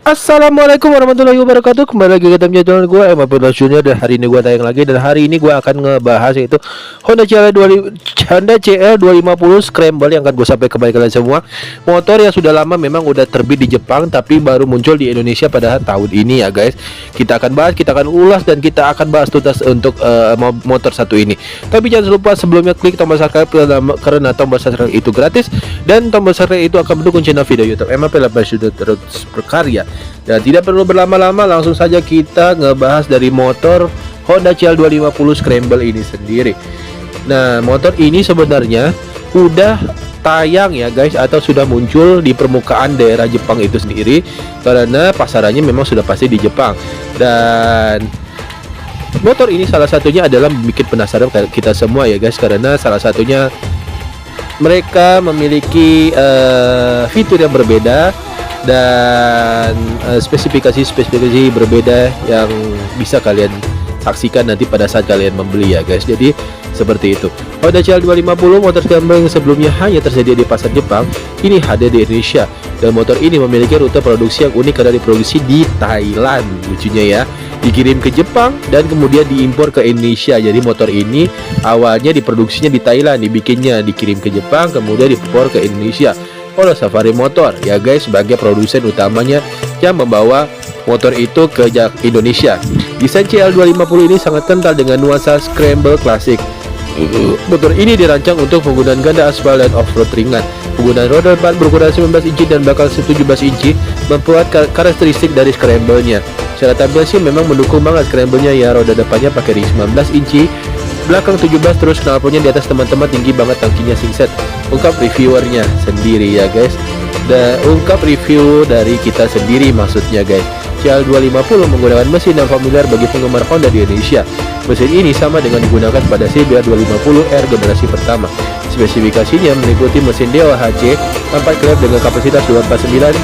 Assalamualaikum warahmatullahi wabarakatuh. Kembali lagi ke channel gue Emma Junior, dan hari ini gue tayang lagi. Dan hari ini gue akan ngebahas yaitu Honda CL 250 Scramble yang akan gue sampai ke kalian semua. Motor yang sudah lama memang udah terbit di Jepang, tapi baru muncul di Indonesia pada tahun ini ya guys. Kita akan bahas, kita akan ulas, dan kita akan bahas tuntas untuk motor satu ini. Tapi jangan lupa sebelumnya klik tombol subscribe karena tombol subscribe itu gratis, dan tombol subscribe itu akan mendukung channel video YouTube Emma sudah terus berkarya. Dan tidak perlu berlama-lama, langsung saja kita ngebahas dari motor Honda CL 250 Scramble ini sendiri. Nah, motor ini sebenarnya udah tayang ya guys, atau sudah muncul di permukaan daerah Jepang itu sendiri, karena pasarannya memang sudah pasti di Jepang. Dan motor ini salah satunya adalah bikin penasaran kita semua ya guys, karena salah satunya mereka memiliki fitur yang berbeda dan spesifikasi berbeda yang bisa kalian saksikan nanti pada saat kalian membeli ya guys. Jadi seperti itu. Honda CL 250 motor Scramble yang sebelumnya hanya tersedia di pasar Jepang, ini hadir di Indonesia, dan motor ini memiliki rute produksi yang unik karena diproduksi di Thailand. Lucunya ya, dikirim ke Jepang dan kemudian diimpor ke Indonesia. Jadi motor ini awalnya diproduksinya di Thailand, dibikinnya dikirim ke Jepang, kemudian diimpor ke Indonesia oleh Safari Motor ya guys, sebagai produsen utamanya yang membawa motor itu ke Indonesia. Desain CL 250 ini sangat kental dengan nuansa Scramble klasik. Motor ini dirancang untuk penggunaan ganda aspal dan off-road ringan. Penggunaan roda depan berukuran 19 inci dan belakang 17 inci membuat karakteristik dari Scramble-nya. Secara tampilan sih memang mendukung banget Scramble-nya ya. Roda depannya pakai ring 19 inci, belakang 17, terus knalpotnya di atas teman-teman tinggi banget, tangkinya singset. Ungkap reviewernya sendiri ya guys, dan ungkap review dari kita sendiri maksudnya guys. CL 250 menggunakan mesin yang familiar bagi penggemar Honda di Indonesia. Mesin ini sama dengan digunakan pada CBR 250R generasi pertama. Spesifikasinya meliputi mesin Dewa HC 4 klep dengan kapasitas 249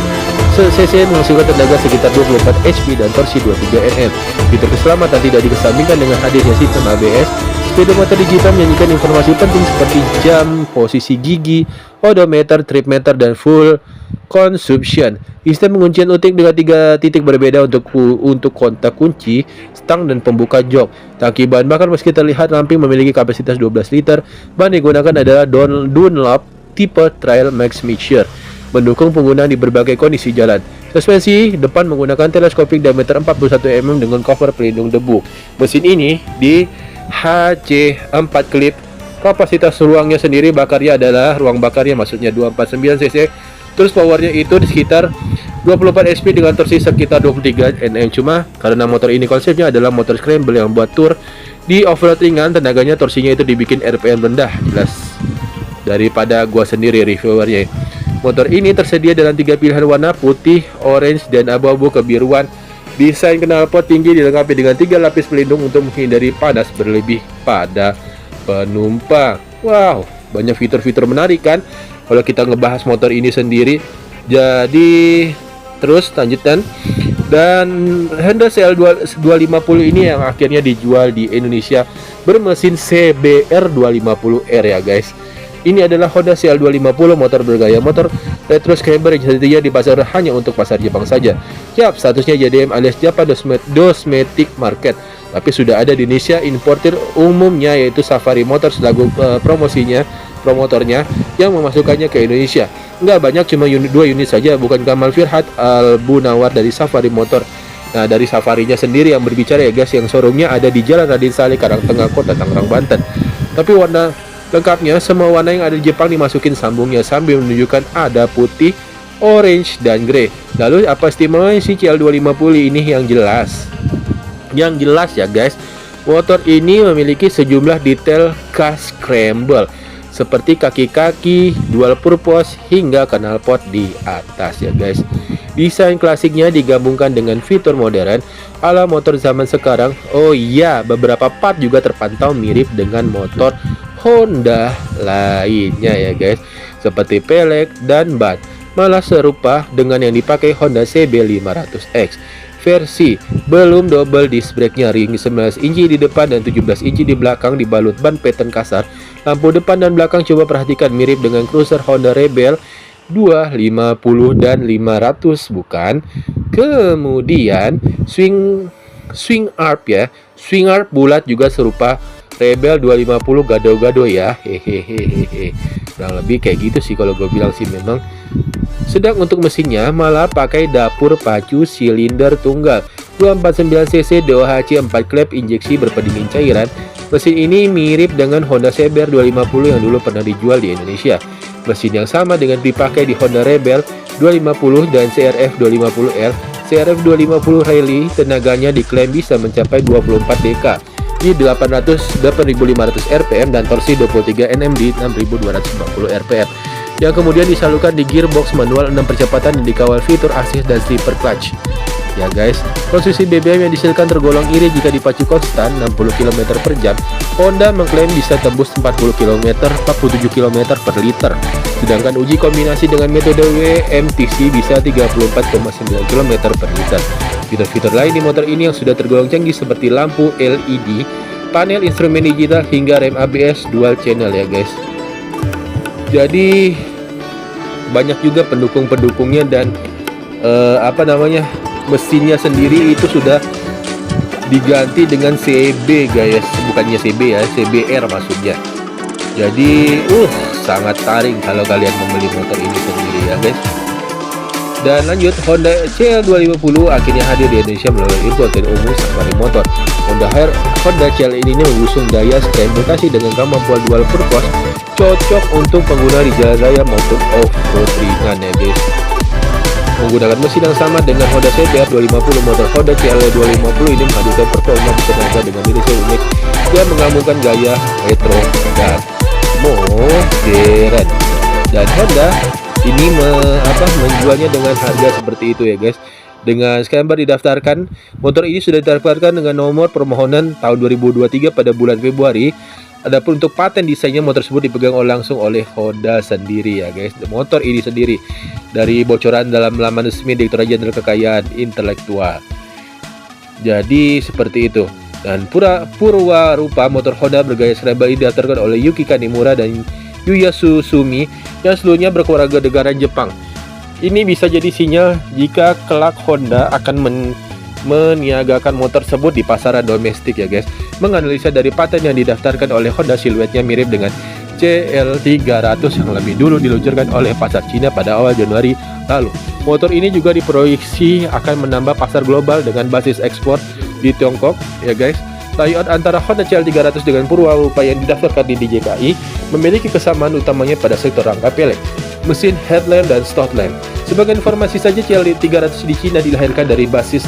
cc, menghasilkan tenaga sekitar 24 HP dan torsi 23 Nm. Fitur keselamatan tidak dikesampingkan dengan hadirnya sistem ABS. Speedometer digital menyajikan informasi penting seperti jam, posisi gigi, odometer, trip meter, dan full consumption. Sistem penguncian utik dengan 3 titik berbeda untuk kontak kunci, stang, dan pembuka jok. Tangki bahan bakar meski terlihat ramping memiliki kapasitas 12 liter. Bahan yang digunakan adalah Dunlop tipe Trail Max Mixture, mendukung penggunaan di berbagai kondisi jalan. Suspensi depan menggunakan teleskopik diameter 41 mm dengan cover pelindung debu. Mesin ini di HC 4 klip. Kapasitas ruangnya sendiri bakarnya adalah ruang bakarnya maksudnya 249 cc. Terus powernya itu di sekitar 24 HP dengan torsi sekitar 23 Nm. Cuma karena motor ini konsepnya adalah motor Scramble yang buat tour di off-road ringan, tenaganya torsinya itu dibikin RPM rendah, jelas daripada gua sendiri reviewernya. Motor ini tersedia dalam 3 pilihan warna, putih, orange, dan abu-abu kebiruan. Desain knalpot tinggi dilengkapi dengan 3 lapis pelindung untuk menghindari panas berlebih pada penumpang. Wow, banyak fitur-fitur menarik kan kalau kita ngebahas motor ini sendiri. Jadi terus lanjutkan. Dan Honda CL 250 ini yang akhirnya dijual di Indonesia bermesin CBR 250R ya guys. Ini adalah Honda CL 250, motor bergaya motor retro Scramble yang tersedia di pasar hanya untuk pasar Jepang saja. Yap, statusnya JDM alias Japan Domestic Market, tapi sudah ada di Indonesia. Importir umumnya yaitu Safari Motor selaku promotornya yang memasukkannya ke Indonesia. Nggak banyak, cuma 2 unit saja, bukan Kamal Firhat Al-Bunawar dari Safari Motor. Nah, dari Safarinya sendiri yang berbicara ya guys, yang showroomnya ada di Jalan Raden Saleh, Karangtengah, Kota Tangerang, Banten. Tapi warna lengkapnya, semua warna yang ada di Jepang dimasukin sambungnya sambil menunjukkan ada putih, orange, dan grey. Lalu apa istimewanya si CL 250 ini yang jelas? Yang jelas ya guys, motor ini memiliki sejumlah detail khas Scramble seperti kaki-kaki, dual purpose, hingga knalpot di atas ya guys. Desain klasiknya digabungkan dengan fitur modern ala motor zaman sekarang. Oh iya, beberapa part juga terpantau mirip dengan motor Honda lainnya ya guys, seperti pelek dan ban, malah serupa dengan yang dipakai Honda CB500X. Versi belum double disc brake-nya, ring 19 inci di depan dan 17 inci di belakang dibalut ban pattern kasar. Lampu depan dan belakang coba perhatikan mirip dengan cruiser Honda Rebel 250 dan 500 bukan? Kemudian swing arm ya. Swing arm bulat juga serupa Rebel 250 gado-gado ya. Hehehe. Kurang lebih kayak gitu sih kalau gue bilang sih memang. Sedang untuk mesinnya malah pakai dapur pacu silinder tunggal 249cc DOHC 4 klep injeksi berpendingin cairan. Mesin ini mirip dengan Honda CBR 250 yang dulu pernah dijual di Indonesia. Mesin yang sama dengan dipakai di Honda Rebel 250 dan CRF 250R. CRF 250 Rally tenaganya diklaim bisa mencapai 24 dk di 800-8500 rpm dan torsi 23 Nm di 6240 rpm, yang kemudian disalurkan di gearbox manual 6 percepatan yang dikawal fitur assist dan slipper clutch. Ya guys, konsumsi BBM yang dihasilkan tergolong irit jika dipacu konstan 60 km per jam. Honda mengklaim bisa tembus 47 km per liter. Sedangkan uji kombinasi dengan metode WMTC bisa 34,9 km per liter. Fitur-fitur lain di motor ini yang sudah tergolong canggih seperti lampu LED, panel instrumen digital hingga rem ABS dual channel ya guys. Jadi banyak juga pendukung-pendukungnya dan mesinnya sendiri itu sudah diganti dengan CB guys, bukannya CB ya, CBR maksudnya. Jadi sangat tarik kalau kalian membeli motor ini sendiri ya guys. Dan lanjut, Honda CL250 akhirnya hadir di Indonesia melalui importer umum Safari Motor. Honda CL ini mengusung daya scramble dengan kemampuan dual purpose, cocok untuk pengguna di jalan raya maupun off-road ringan ya guys. Menggunakan mesin yang sama dengan Honda CBR 250, motor Honda CL250 ini menghadirkan performa tenaga dengan desain unik yang menggabungkan gaya retro dan modern. Dan Honda ini menjualnya dengan harga seperti itu ya guys. Dengan Scrambler didaftarkan, motor ini sudah didaftarkan dengan nomor permohonan tahun 2023 pada bulan Februari. Adapun untuk paten desainnya, motor tersebut dipegang langsung oleh Honda sendiri ya guys. Motor ini sendiri dari bocoran dalam laman resmi Direktorat Jenderal Kekayaan Intelektual. Jadi seperti itu. Dan purwarupa motor Honda bergaya Scrambler ini didaftarkan oleh Yuki Kanimura dan Yuya Susumi yang seluruhnya berkewarganegaraan Jepang. Ini bisa jadi sinyal jika kelak Honda akan meniagakan motor tersebut di pasaran domestik ya guys. Menganalisa dari paten yang didaftarkan oleh Honda, siluetnya mirip dengan CL300 yang lebih dulu diluncurkan oleh pasar Cina pada awal Januari lalu. Motor ini juga diproyeksi akan menambah pasar global dengan basis ekspor di Tiongkok ya guys. Layout antara Honda CL300 dengan purwarupa yang didaftarkan di DJKI memiliki kesamaan utamanya pada sektor rangka pelek, mesin, headlamp, dan stop lamp. Sebagai informasi saja, CL300 di Cina dilahirkan dari basis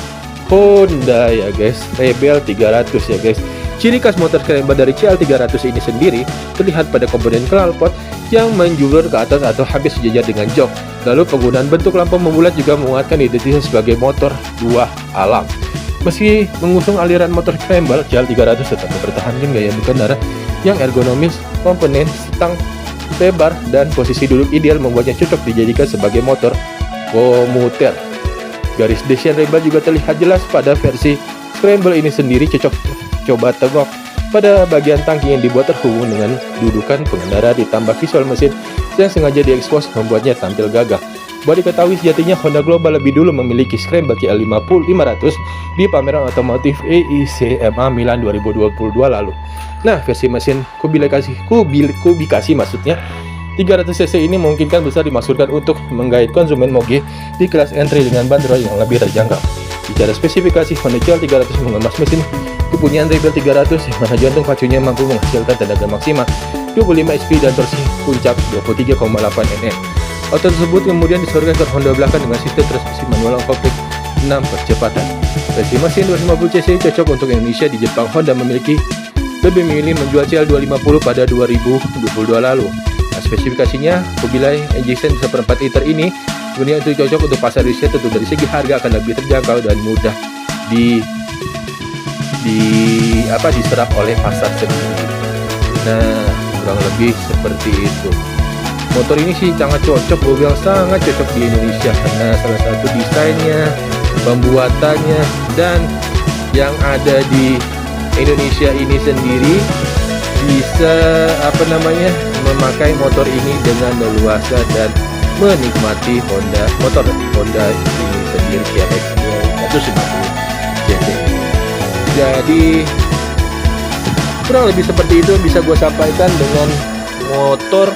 Honda ya guys, Rebel 300 ya guys. Ciri khas motor Scrambler dari CL300 ini sendiri terlihat pada komponen knalpot yang menjulur ke atas atau hampir sejajar dengan jok. Lalu penggunaan bentuk lampu membulat juga menguatkan identitas sebagai motor dua alam. Meski mengusung aliran motor Scrambler, CL300 tetap mempertahankan gaya berkendara yang ergonomis. Komponen stang lebar dan posisi duduk ideal membuatnya cocok dijadikan sebagai motor komuter. Garis desain Rebel juga terlihat jelas pada versi Scrambler ini sendiri. Coba tengok pada bagian tangki yang dibuat terhubung dengan dudukan pengendara, ditambah visual mesin yang sengaja diekspos membuatnya tampil gagah. Boleh diketahui sejatinya Honda Global lebih dulu memiliki Scrambler CL500 di pameran otomotif EICMA Milan 2022 lalu. Nah, versi mesin kubikasi maksudnya 300cc ini memungkinkan besar dimaksudkan untuk menggait konsumen moge di kelas entry dengan bandrol yang lebih terjangkau. Bicara spesifikasi, Honda CL300 mengemas mesin kepunyaan Rebel 300 yang mana jantung pacunya mampu menghasilkan tenaga maksimal 25 HP dan torsi puncak 23,8 Nm. Auto tersebut kemudian disesuaikan ke Honda belakang dengan sistem transmisi manual komplit 6 percepatan. Versi mesin 250cc cocok untuk Indonesia. Di Jepang, Honda lebih memilih menjual CL250 pada 2022 lalu. Nah, spesifikasinya, Kubilai Injection 1/4 liter ini sebenarnya untuk cocok untuk pasar Indonesia. Tentu dari segi harga akan lebih terjangkau dan mudah diserap oleh pasar sendiri. Nah, kurang lebih seperti itu. Motor ini sih sangat cocok, gue bilang sangat cocok di Indonesia karena salah satu desainnya, pembuatannya, dan yang ada di Indonesia ini sendiri bisa memakai motor ini dengan leluasa dan menikmati motor Honda ini sendiri TRX 250 cc. Jadi kurang lebih seperti itu bisa gue sampaikan dengan motor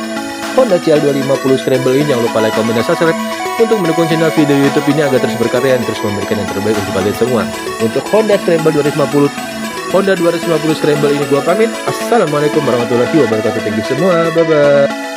Honda CL250 Scramble ini. Jangan lupa like, komen, dan subscribe untuk mendukung channel video YouTube ini agar terus berkarya dan terus memberikan yang terbaik untuk kalian semua. Untuk Honda Scramble 250 Scramble ini gua pamit. Assalamualaikum warahmatullahi wabarakatuh. Thank you semua. Bye bye.